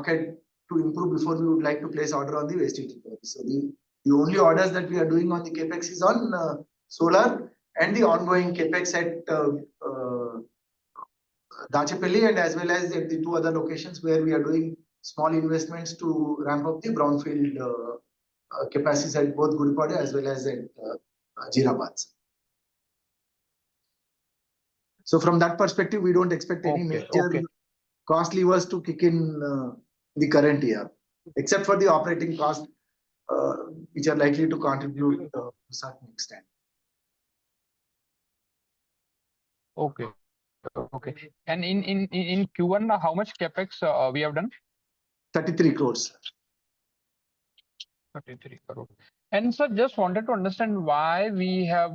market to improve before we would like to place order on the waste heat recovery. So the only orders that we are doing on the capex is on solar and the ongoing capex at Dachepalli and as well as at the two other locations where we are doing small investments to ramp up the brownfield capacities at both Gudipadu as well as at Jeerabad. So from that perspective, we don't expect any major cost levers to kick in the current year, except for the operating cost, which are likely to contribute to a certain extent. Okay. And in Q1, how much capex we have done? 33 crores. 33 crores. And sir, just wanted to understand why we have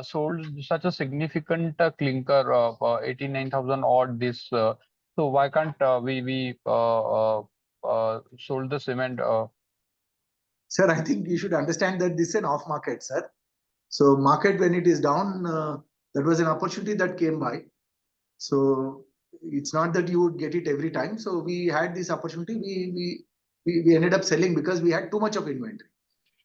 sold such a significant clinker of 89,000 odd this. So why can't we sold the cement? Sir, I think you should understand that this is an off market, sir. So market when it is down, that was an opportunity that came by. So it's not that you would get it every time. So we had this opportunity. We ended up selling because we had too much of inventory.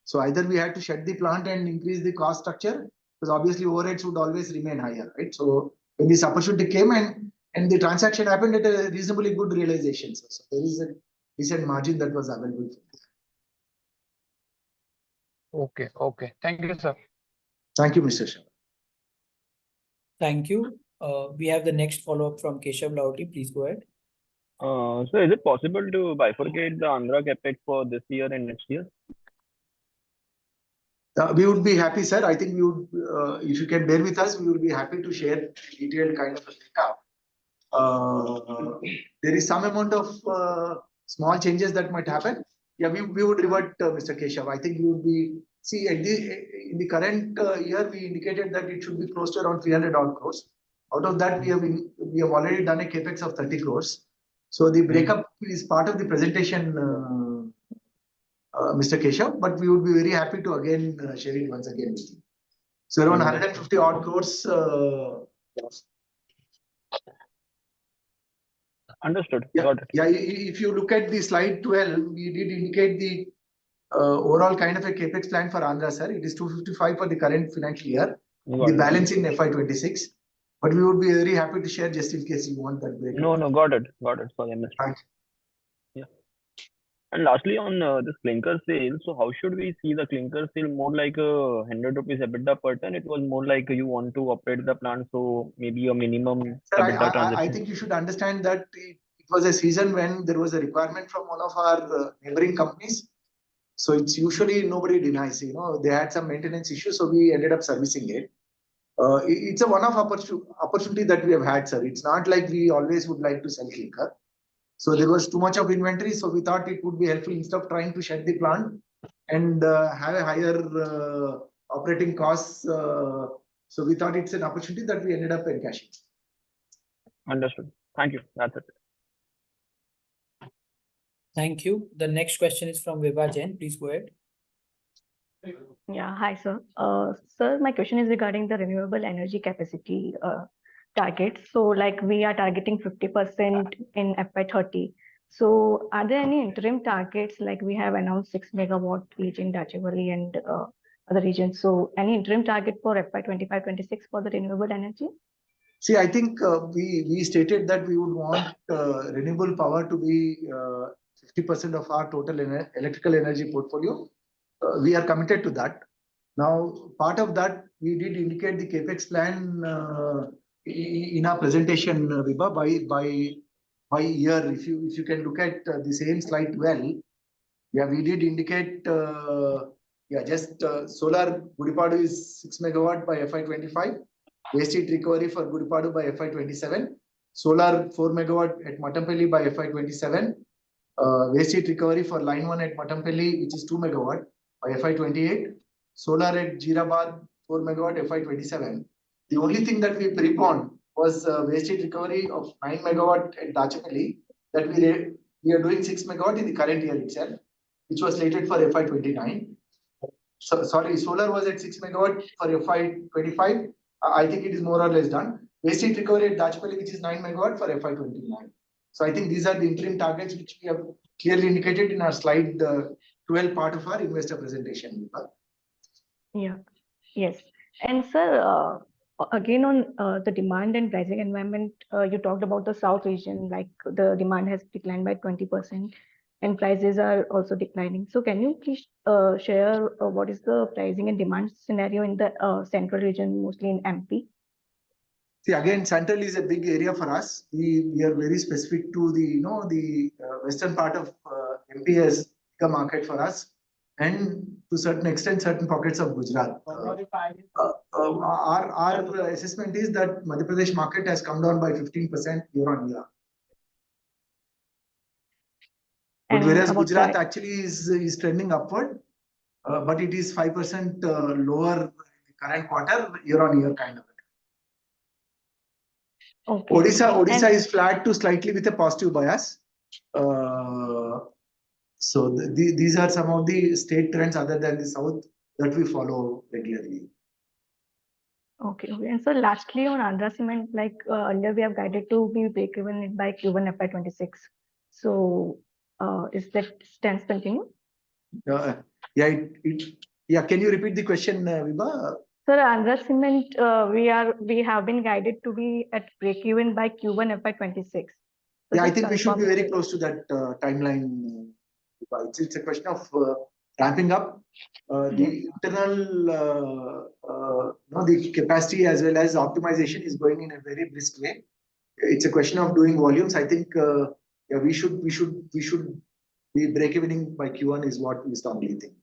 So either we had to shut the plant and increase the cost structure, because obviously overheads would always remain higher, right? So when this opportunity came and the transaction happened at a reasonably good realization. So there is a decent margin that was available. Okay. Thank you, sir. Thank you, Mr. Shah. Thank you. We have the next follow-up from Keshav Lauti. Please go ahead. So is it possible to bifurcate the Andhra capex for this year and next year? We would be happy, sir. I think we would, if you can bear with us, we will be happy to share detailed kind of a breakup. There is some amount of small changes that might happen. Yeah, we would revert, Mr. Keshav. I think we would be, see, in the current year, we indicated that it should be close to around 300 odd crores. Out of that, we have already done a capex of 30 crores. So the breakup is part of the presentation, Mr. Keshav, but we would be very happy to again share it once again with you. So around 150 odd crores. Understood. Yeah, Got it. yeah. If you look at the slide 12, we did indicate the overall kind of a capex plan for Andhra, sir. It is 255 for the current financial year. The balance in FY26. But we would be very happy to share just in case you want that breakup. No, got it. Sorry, I missed it. Yeah. And lastly, on this clinker sale, so how should we see the clinker sale? More like a 100 rupees EBITDA per ton? It was more like you want to operate the plant, so maybe a minimum EBITDA transaction. I think you should understand that it was a season when there was a requirement from one of our neighboring companies. So it's usually nobody denies, they had some maintenance issues, so we ended up servicing it. It's a one-off opportunity that we have had, sir. It's not like we always would like to sell clinker. So there was too much of inventory, so we thought it would be helpful instead of trying to shut the plant and have a higher operating costs. So we thought it's an opportunity that we ended up encashing. Understood. Thank you. That's it. Thank you. The next question is from Vibha Jain. Please go ahead. Yeah, hi, sir. Sir, my question is regarding the renewable energy capacity target. So like we are targeting 50% in FY30. So are there any interim targets, like we have announced 6 megawatt each in Dachepalli and other regions? So any interim target for FY25-26 for the renewable energy? See, I think we stated that we would want renewable power to be 50% of our total electrical energy portfolio. We are committed to that. Now, part of that, we did indicate the capex plan in our presentation, Vibha, by year. If you can look at the same slide 12, yeah, we did indicate, just solar Gudipadu is 6 megawatt by FY25. Waste heat recovery for Gudipadu by FY27. Solar 4 megawatt at Mattampalli by FY27. Waste heat recovery for line 1 at Mattampalli, which is 2 megawatt by FY28. Solar at Jeerabad 4 megawatt FY27. The only thing that we preponed was waste heat recovery of 9 megawatt at Dachepalli that we are doing 6 megawatt in the current year itself, which was slated for FY29. So, sorry, solar was at 6 megawatt for FY25. I think it is more or less done. Waste heat recovery at Dachepalli, which is 9 megawatt for FY29. So I think these are the interim targets which we have clearly indicated in our slide 12 part of our investor presentation. Yeah. Yes. And sir, again on the demand and pricing environment, you talked about the South region, like the demand has declined by 20% and prices are also declining. So can you please share what is the pricing and demand scenario in the central region, mostly in MP? See, again, central is a big area for us. We are very specific to the western part of MP as a market for us, and to a certain extent, certain pockets of Gujarat. Our assessment is that Madhya Pradesh market has come down by 15% year on year. But And whereas about Gujarat actually is trending upward, but it is 5% lower in the current quarter year on year kind of. Okay. Odisha is flat to slightly with a positive bias. So these are some of the state trends other than the south that we follow regularly. Okay. And so lastly on Andhra Cement, like earlier we have guided to be break even by Q1 FY26. So is that stance continue? Yeah, can you repeat the question, Vibha? Sir, Andhra Cement, we have been guided to be at break even by Q1 FY26. So yeah, I think we should be very close to that timeline. It's a question of ramping up the internal, the capacity as well as optimization is going in a very brisk way. It's a question of doing volumes. I think yeah, we should be break evening by Q1 is what we strongly think.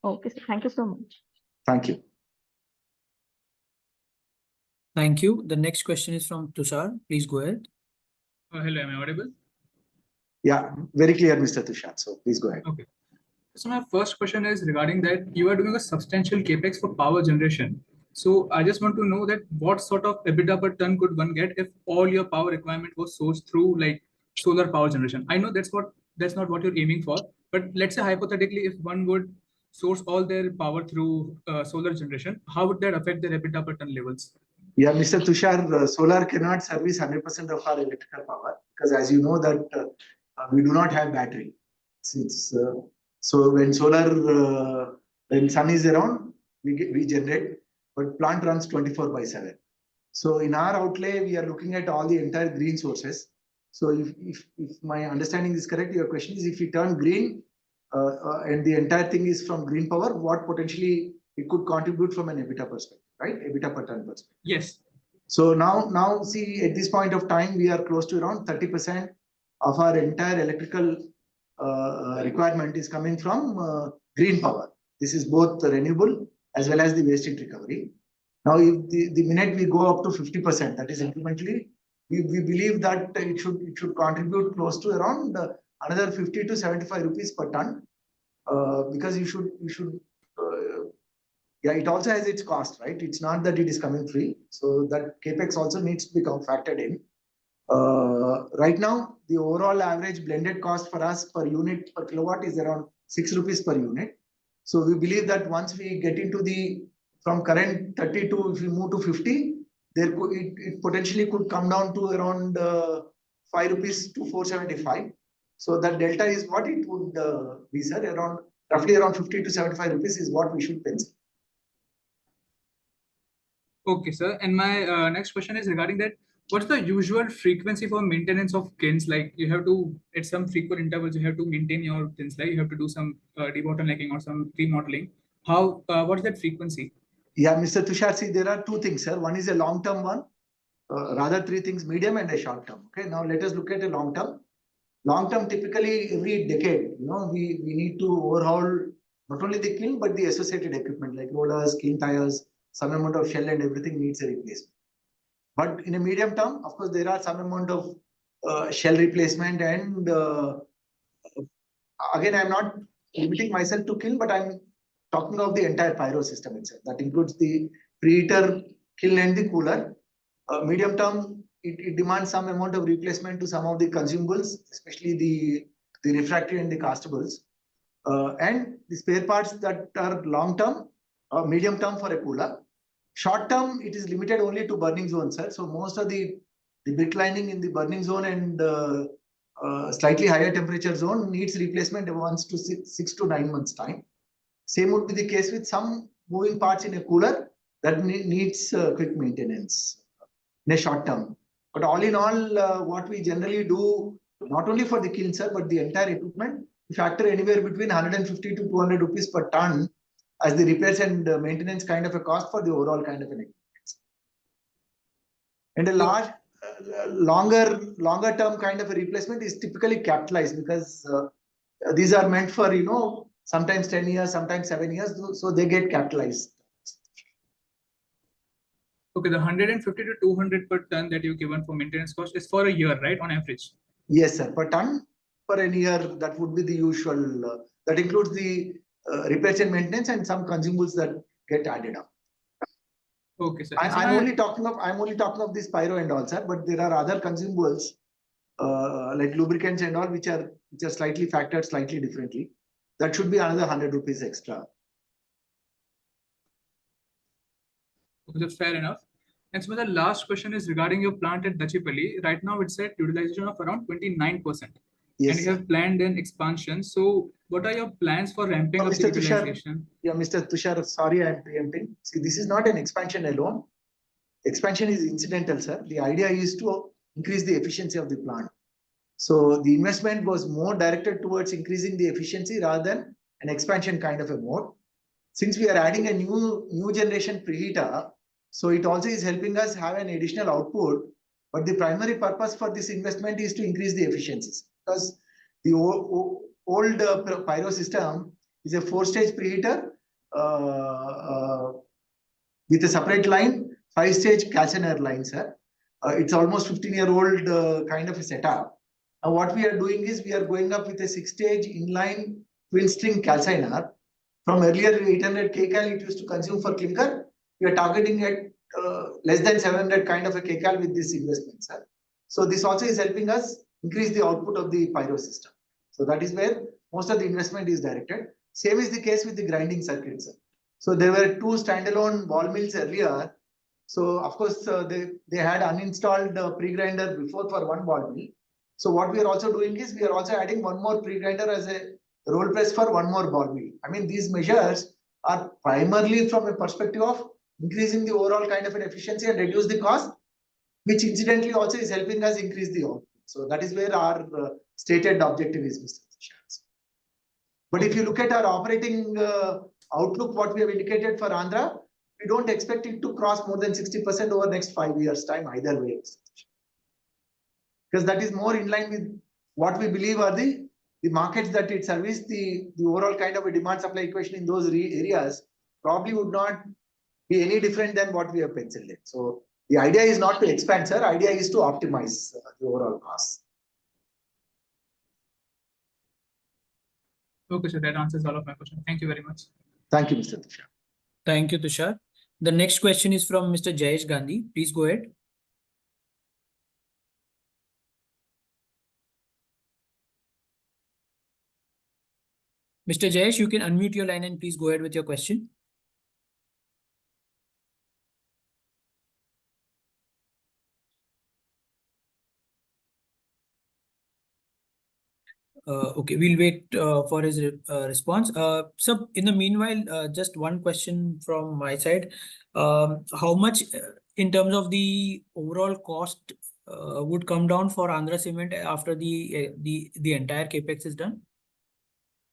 Okay, so thank you so much. Thank you. Thank you. The next question is from Tushar. Please go ahead. Hello, am I audible? Yeah, very clear, Mr. Tushar. So please go ahead. Okay. So my first question is regarding that you are doing a substantial capex for power generation. So I just want to know that what sort of EBITDA per ton could one get if all your power requirement was sourced through like solar power generation? I know that's not what you're aiming for, but let's say hypothetically, if one would source all their power through solar generation, how would that affect their EBITDA per ton levels? Yeah, Mr. Tushar, solar cannot service 100% of our electrical power because, as you know, that we do not have battery. So when when sun is around, we generate, but plant runs 24/7. So in our outlay, we are looking at all the entire green sources. So if my understanding is correct, your question is if we turn green and the entire thing is from green power, what potentially it could contribute from an EBITDA perspective, right? EBITDA per ton perspective. Yes. So now see, at this point of time, we are close to around 30% of our entire electrical requirement is coming from green power. This is both renewable as well as the waste heat recovery. Now, if the minute we go up to 50%, that is incrementally, we believe that it should contribute close to around another 50 to 75 rupees per ton, because you should yeah, it also has its cost, right? It's not that it is coming free. So that capex also needs to become factored in. Right now, the overall average blended cost for us per unit per kilowatt is around 6 rupees per unit. So we believe that once we get into from current 30 to if we move to 50, it potentially could come down to around 5 rupees to 475. So that delta is what it would be, sir. Roughly around 50 to 75 rupees is what we should pencil. Okay, sir. And my next question is regarding that. What's the usual frequency for maintenance of kilns? Like you have to, at some frequent intervals, you have to maintain your kilns. Like you have to do some debottlenecking or some remodeling. What is that frequency? Yeah, Mr. Tushar, see, there are two things, sir. One is a long-term one, rather three things, medium and a short-term. Okay, now let us look at a long-term. Long-term, typically every decade, we need to overhaul not only the kiln, but the associated equipment like rollers, kiln tires, some amount of shell and everything needs a replacement. But in a medium term, of course, there are some amount of shell replacement and again, I'm not limiting myself to kiln, but I'm talking of the entire pyro system itself. That includes the preheater, kiln and the cooler. Medium term, it demands some amount of replacement to some of the consumables, especially the refractory and the castables. And the spare parts that are long term, medium term for a cooler. Short term, it is limited only to burning zone, sir. So most of the The brick lining in the burning zone and slightly higher temperature zone needs replacement once to 6 to 9 months time. Same would be the case with some moving parts in a cooler that needs quick maintenance in a short term. But all in all, what we generally do, not only for the kiln, sir, but the entire equipment, we factor anywhere between 150 to 200 rupees per ton as the repairs and maintenance kind of a cost for the overall kind of an equipment. And a large, longer term kind of a replacement is typically capitalized because these are meant for, sometimes 10 years, sometimes 7 years, so they get capitalized. Okay, the 150 to 200 per ton that you've given for maintenance cost is for a year, right? On average. Yes, sir. Per ton for a year, that would be the usual. That includes the repairs and maintenance and some consumables that get added up. Okay, sir. I'm only talking of this pyro and all, sir. But there are other consumables like lubricants and all, which are slightly factored slightly differently. That should be another 100 rupees extra. That's fair enough. And so the last question is regarding your plant at Dachipalli. Right now, it's at utilization of around 29%. Yes, and you have planned an expansion. So, what are your plans for ramping up the utilization? Mr. Tushar, sorry, I'm preempting. See, this is not an expansion alone. Expansion is incidental, sir. The idea is to increase the efficiency of the plant. So the investment was more directed towards increasing the efficiency rather than an expansion kind of a mode. Since we are adding a new generation preheater, so it also is helping us have an additional output. But the primary purpose for this investment is to increase the efficiencies, because the old pyro system is a 4-stage preheater with a separate line, 5-stage calciner line, sir. It's almost 15-year-old kind of a setup. Now what we are doing is we are going up with a 6-stage inline twin string calciner. From earlier 800 kcal it used to consume for clinker. We are targeting at less than 700 kind of a kcal with this investment, sir. So this also is helping us increase the output of the pyro system. So that is where most of the investment is directed. Same is the case with the grinding circuit, sir. So there were 2 standalone ball mills earlier. So of course they had uninstalled pre-grinder before for 1 ball mill. So what we are also doing is we are also adding 1 more pre-grinder as a roll press for 1 more ball mill. I mean, these measures are primarily from a perspective of increasing the overall kind of an efficiency and reduce the cost, which incidentally also is helping us increase the output. So that is where our stated objective is, Mr. Tushar. But if you look at our operating outlook, what we have indicated for Andhra, we don't expect it to cross more than 60% over next 5 years time either way. Because that is more in line with what we believe are the markets that it services, the overall kind of a demand supply equation in those areas probably would not be any different than what we have penciled in. So the idea is not to expand, sir. Idea is to optimize the overall cost. Okay, so that answers all of my questions. Thank you very much. Thank you, Mr. Tushar. Thank you, Tushar. The next question is from Mr. Jayesh Gandhi. Please go ahead. Mr. Jayesh, you can unmute your line and please go ahead with your question. Okay, we'll wait for his response. So in the meanwhile, just one question from my side. How much in terms of the overall cost would come down for Andhra Cement after the entire capex is done?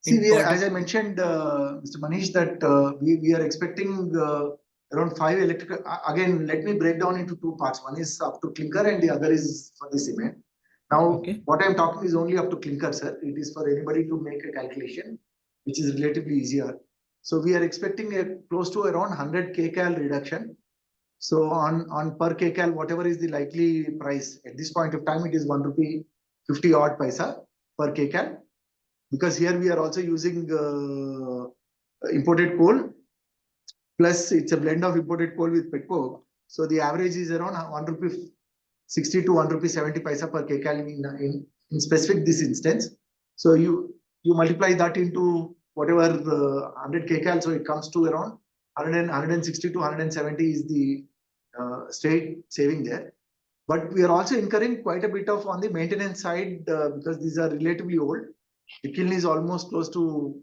See, as I mentioned, Mr. Manish, that we are expecting around 5 electrical. Again, let me break down into 2 parts. One is up to clinker and the other is for the cement. Now, what I'm talking is only up to clinker, sir. It is for anybody to make a calculation, which is relatively easier. So we are expecting a close to around 100 kcal reduction. So on per kcal, whatever is the likely price at this point of time, it is 1 rupee 50 odd paisa per kcal. Because here we are also using imported coal, plus it's a blend of imported coal with petcoke. So the average is around 1 rupee 60 to 1 rupee 70 paisa per kcal in specific this instance. So you multiply that into whatever 100 kcal, so it comes to around 160 to 170 is the straight saving there. But we are also incurring quite a bit of on the maintenance side because these are relatively old. The kiln is almost close to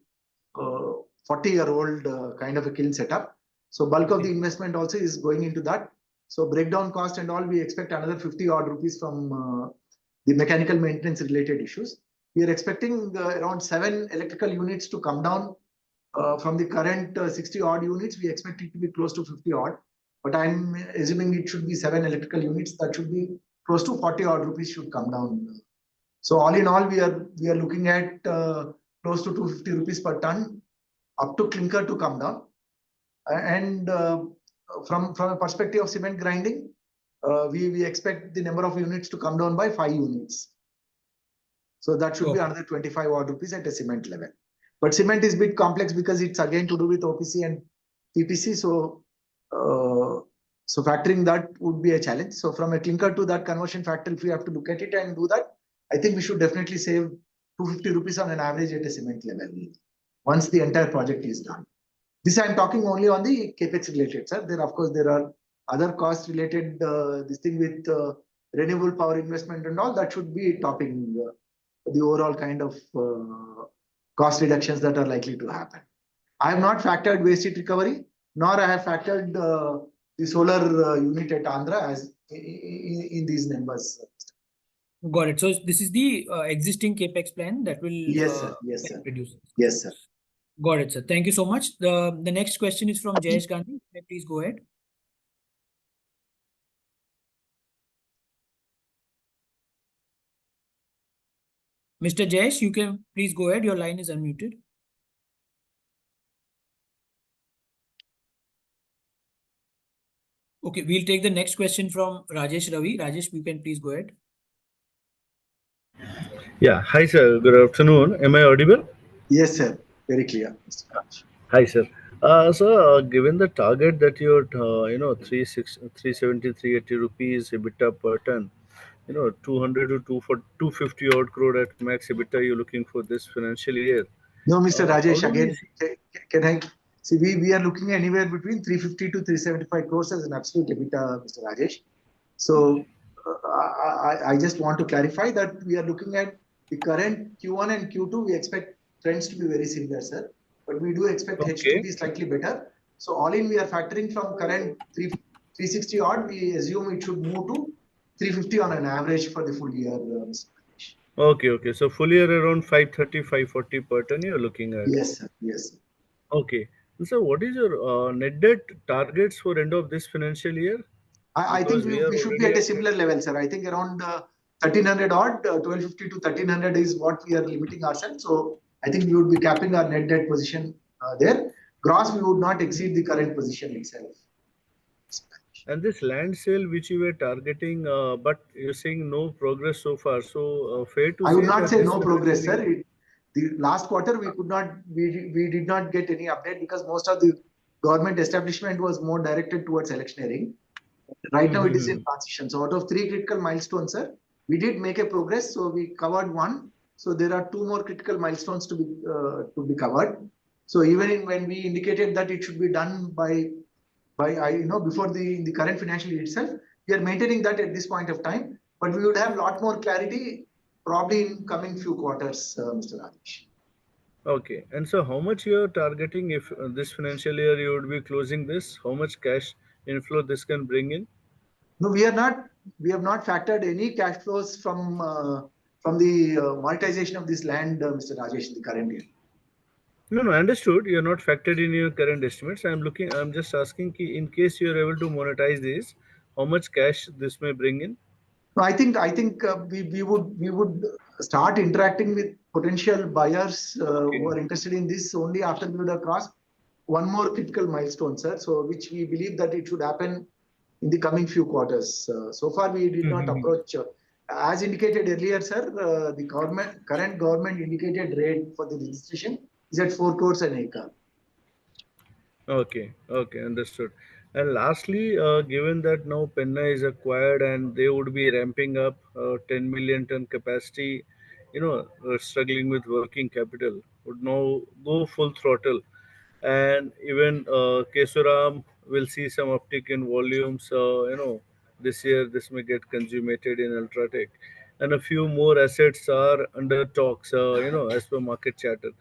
40-year-old kind of a kiln setup. So bulk of the investment also is going into that. So breakdown cost and all, we expect another 50 odd rupees from the mechanical maintenance related issues. We are expecting around 7 electrical units to come down from the current 60 odd units. We expect it to be close to 50 odd, but I'm assuming it should be 7 electrical units. That should be close to 40 odd rupees should come down. So all in all, we are looking at close to 250 rupees per ton up to clinker to come down. And from a perspective of cement grinding, we expect the number of units to come down by 5 units. So that should be another 25 odd rupees at a cement level. But cement is a bit complex because it's again to do with OPC and PPC. So factoring that would be a challenge. So from a clinker to that conversion factor, if we have to look at it and do that, I think we should definitely save 250 rupees on an average at a cement level once the entire project is done. This I'm talking only on the capex related, sir. There, of course, there are other costs related. This thing with renewable power investment and all that should be topping the overall kind of cost reductions that are likely to happen. I have not factored waste heat recovery, nor I have factored the solar unit at Andhra as in these numbers. Got it. So this is the existing capex plan that will Yes, sir. Yes, sir. reduce. Yes, sir. Got it, sir. Thank you so much. The next question is from Jayesh Gandhi. Please go ahead. Mr. Jayesh, you can please go ahead. Your line is unmuted. Okay, we'll take the next question from Rajesh Ravi. Rajesh, you can please go ahead. Yeah, hi sir, good afternoon. Am I audible? Yes, sir. Very clear, Mr. Raj. Hi sir. Given the target that you're, 370, 380 rupees EBITDA per ton, 200 to 250 odd crore at max EBITDA you're looking for this financial year. No, Mr. How Rajesh, do we again, can I see? We are looking anywhere between 350 to 375 crores as an absolute EBITDA, Mr. Rajesh. So I just want to clarify that we are looking at the current Q1 and Q2. We expect trends to be very similar, sir. But we do expect H2 to be slightly better. So all in, we are factoring from current 360 odd. We assume it should move to 350 on an average for the full year, Mr. Rajesh. Okay. So full year around 530, 540 per ton you're looking at. Yes, sir. Yes, sir. Okay. So what is your net debt targets for end of this financial year? I think we should be at a similar level, sir. I think around 1300 odd, 1250 to 1300 is what we are limiting ourselves. So I think we would be capping our net debt position there. Gross, we would not exceed the current position itself. And this land sale which you were targeting, but you're saying no progress so far. So fair to say I would not that say no progress, sir. The last quarter we did not get any update because most of the government establishment was more directed towards electioneering. Right now it is in transition. So out of 3 critical milestones, sir, we did make a progress. So we covered 1. So there are 2 more critical milestones to be covered. So even when we indicated that it should be done by before the current financial year itself, we are maintaining that at this point of time. But we would have a lot more clarity probably in coming few quarters, Mr. Rajesh. Okay. And so how much you're targeting if this financial year you would be closing this? How much cash inflow this can bring in? No, we have not factored any cash flows from the monetization of this land, Mr. Rajesh, in the current year. No, understood. You're not factored in your current estimates. I'm just asking in case you're able to monetize this, how much cash this may bring in? No, I think we would start interacting with potential buyers who are interested in this only after we would have crossed 1 more critical milestone, sir. So which we believe that it should happen in the coming few quarters. So far, we did not approach. As indicated earlier, sir, the current government indicated rate for the registration is at 4 crores an acre. Okay, understood. And lastly, given that now Penna is acquired and they would be ramping up 10 million ton capacity, struggling with working capital, would now go full throttle. And even Kesoram will see some uptick in volumes, this year this may get consummated in Ultratech, and a few more assets are under talks, as per market chatter.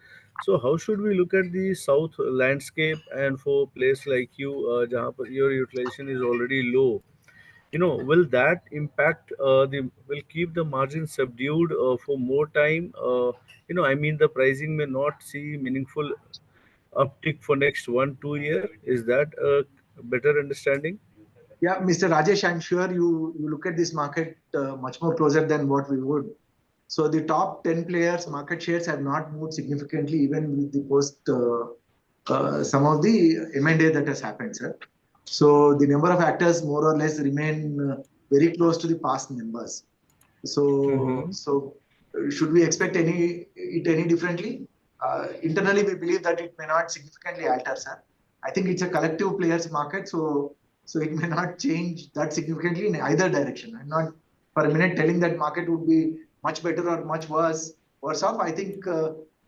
So how should we look at the south landscape, and for a place like you, jahan par your utilization is already low, will that impact the will keep the margin subdued for more time? I mean, the pricing may not see meaningful uptick for next 1 2 year. Is that a better understanding? Yeah, Mr. Rajesh, I'm sure you look at this market much more closer than what we would. So the top 10 players market shares have not moved significantly even with the post some of the M&A that has happened, sir. So the number of actors more or less remain very close to the past numbers. So, Mm-hmm. should we expect any differently? Internally, we believe that it may not significantly alter, sir. I think it's a collective players market, so it may not change that significantly in either direction. I'm not for a minute telling that market would be much better or much worse off. I think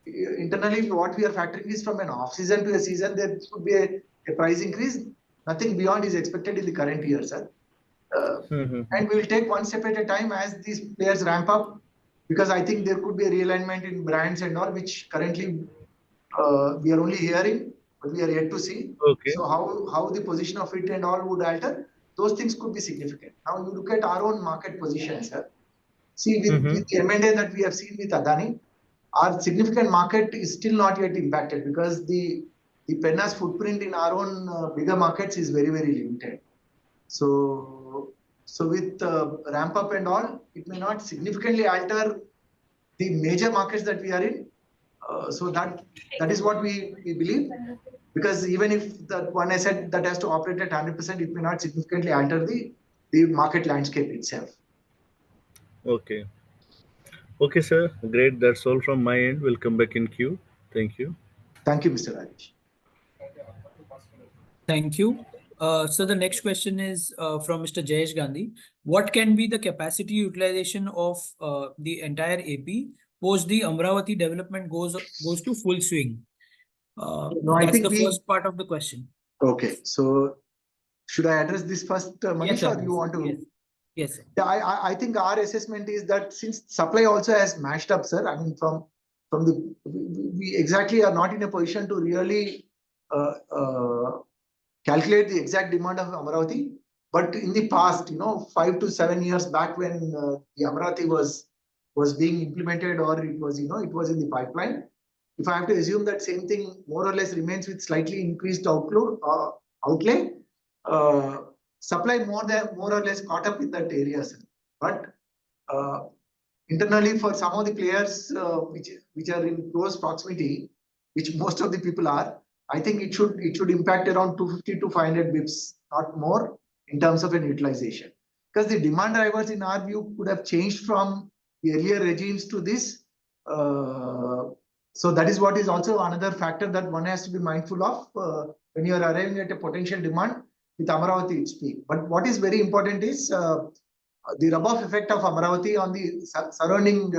internally what we are factoring is from an off season to a season there should be a price increase. Nothing beyond is expected in the current year, sir. Mm-hmm. And we will take one step at a time as these players ramp up, because I think there could be a realignment in brands and all, which currently we are only hearing, but we are yet to see. Okay. So how the position of it and all would alter, those things could be significant. Now you look at our own market position, sir. See, with the M&A that we have seen with Adani, our significant market is still not yet impacted because the Penna's footprint in our own bigger markets is very, very limited. So with ramp up and all, it may not significantly alter the major markets that we are in. So that is what we believe. Because even if that one asset that has to operate at 100%, it may not significantly alter the market landscape itself. Okay. Okay, sir. Great. That's all from my end. We'll come back in queue. Thank you. Thank you, Mr. Rajesh. Thank you. So the next question is from Mr. Jayesh Gandhi. What can be the capacity utilization of the entire AP post the Amravati development goes to full swing? No, I That's think the first part of the question. Okay, so should I address this first, Manish, Yes, sir. or you want to? Yes. Yes, sir. Yeah, I think our assessment is that since supply also has mashed up, sir. I mean, from the we exactly are not in a position to really calculate the exact demand of Amaravati. But in the past, 5 to 7 years back, when the Amaravati was being implemented, or it was it was in the pipeline. If I have to assume that same thing more or less remains with slightly increased outlay, supply more or less caught up in that area, sir. But internally, for some of the players which are in close proximity, which most of the people are, I think it should impact around 250 to 500 bips, not more, in terms of an utilization. Because the demand drivers, in our view, could have changed from the earlier regimes to this. So that is what is also another factor that one has to be mindful of when you are arriving at a potential demand with Amaravati its peak. But what is very important is the rub-off effect of Amaravati on the surrounding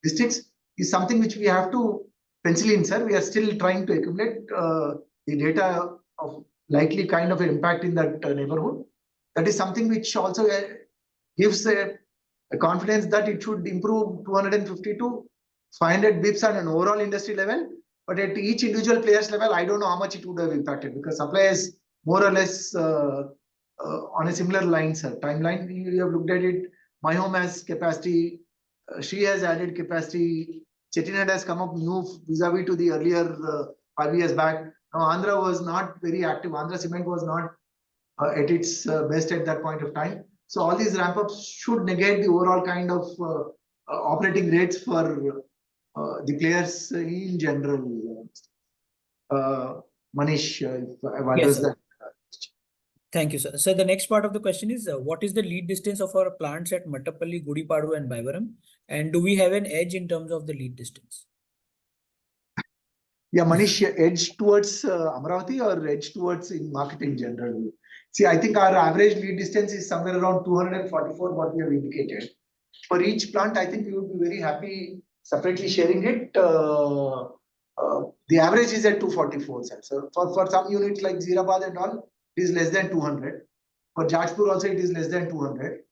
districts is something which we have to pencil in, sir. We are still trying to accumulate the data of likely kind of an impact in that neighborhood. That is something which also gives a confidence that it should improve 250 to 500 bips on an overall industry level. But at each individual player's level, I don't know how much it would have impacted, because supply is more or less on a similar line, sir. Timeline, you have looked at it. My Home has capacity. She has added capacity. Chettinad has come up new vis-a-vis to the earlier 5 years back. Now, Andhra was not very active. Andhra Cement was not at its best at that point of time. So all these ramp-ups should negate the overall kind of operating rates for the players in general. Manish, if I've addressed that. Thank you, sir. So the next part of the question is, what is the lead distance of our plants at Mattappalli, Gudipadu and Baivaram? And do we have an edge in terms of the lead distance? Yeah, Manish, edge towards Amaravati or edge towards in market in general? See, I think our average lead distance is somewhere around 244, what we have indicated. For each plant, I think we would be very happy separately sharing it. The average is at 244, sir. So for some units like Zirabad and all, it is less than 200. For Jajpur also it is less than 200.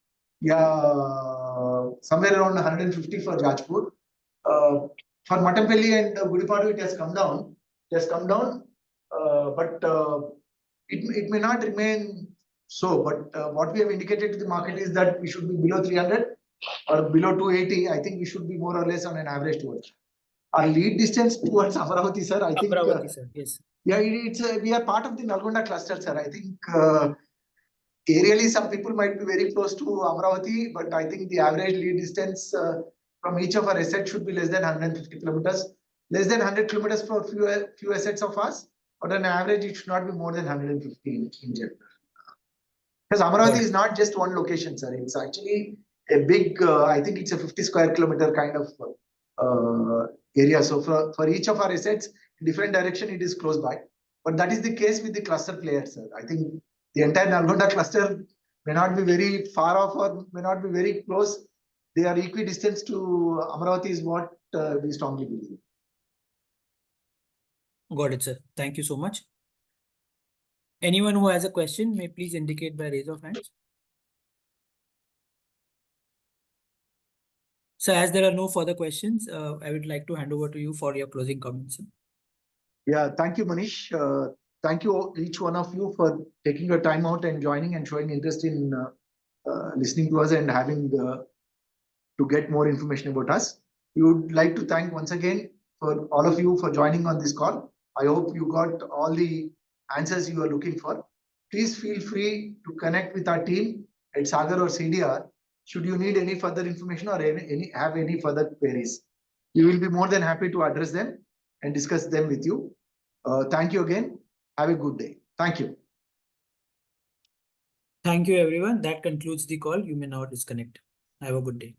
Yeah, somewhere around 150 for Jajpur. For Mattampalli and Gudipadu, it has come down. It has come down, but it may not remain so. But what we have indicated to the market is that we should be below 300 or below 280. I think we should be more or less on an average towards. Our lead distance towards Amaravati, sir, I think. Amaravati, sir, yes. Yeah, we are part of the Nalgonda cluster, sir. I think aerially some people might be very close to Amaravati, but I think the average lead distance from each of our assets should be less than 150 kilometers, less than 100 kilometers for few assets of us, but on average it should not be more than 150 in general. Because Amaravati is not just one location, sir. It's actually a big, I think it's a 50 square kilometer kind of area. So for each of our assets, in different direction, it is close by. But that is the case with the cluster players, sir. I think the entire Nalgonda cluster may not be very far off or may not be very close. They are equidistant to Amaravati is what we strongly believe. Got it, sir. Thank you so much. Anyone who has a question may please indicate by raise of hands. So as there are no further questions, I would like to hand over to you for your closing comments, sir. Yeah, thank you, Manish. Thank you, each one of you, for taking your time out and joining and showing interest in listening to us and having to get more information about us. We would like to thank once again for all of you for joining on this call. I hope you got all the answers you are looking for. Please feel free to connect with our team at Sagar or CDR should you need any further information or have any further queries. We will be more than happy to address them and discuss them with you. Thank you again. Have a good day. Thank you. Thank you, everyone. That concludes the call. You may now disconnect. Have a good day.